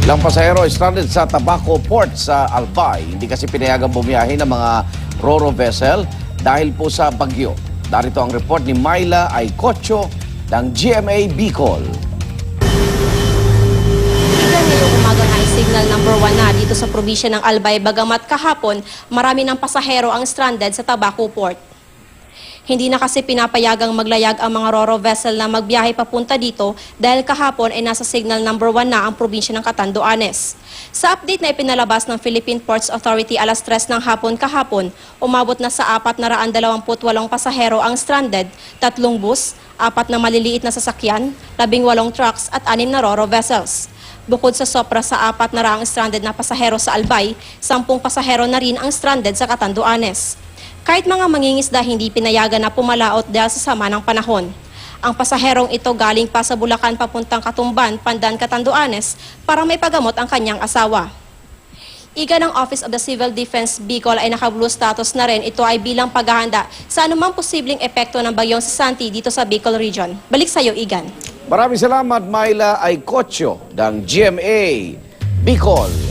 Ilang pasahero stranded sa Tabaco Port sa Albay. Hindi kasi pinayagang bumiyahe ng mga Ro-Ro vessel dahil po sa bagyo. Darito ang report ni Myla Aycocho ng GMA Bicol. Ngayong umaga nga ay signal number 1 na dito sa probinsya ng Albay, bagamat kahapon marami ng pasahero ang stranded sa Tabaco Port. Hindi na kasi pinapayagang maglayag ang mga Ro-Ro vessel na magbiyahe papunta dito dahil kahapon ay nasa signal number 1 na ang probinsya ng Catanduanes. Sa update na ipinalabas ng Philippine Ports Authority alas 3 ng hapon kahapon, umabot na sa 428 pasahero ang stranded, 3 bus, 4 na maliliit na sasakyan, 18 trucks at 6 na Ro-Ro vessels. Bukod sa sopra sa 400 stranded na pasahero sa Albay, 10 pasahero na rin ang stranded sa Catanduanes. Kahit mga mangingisda hindi pinayagan na pumalaot dahil sa sama ng panahon. Ang pasaherong ito galing pa sa Bulacan papuntang Katumban, Pandan, Catanduanes para may pagamot ang kanyang asawa. Iga ng Office of the Civil Defense Bicol ay naka-blue status na rin. Ito ay bilang paghahanda sa anumang posibleng epekto ng bagyong Santi dito sa Bicol Region. Balik sa iyo, Igan. Maraming salamat, Myla Aycocho ng GMA Bicol.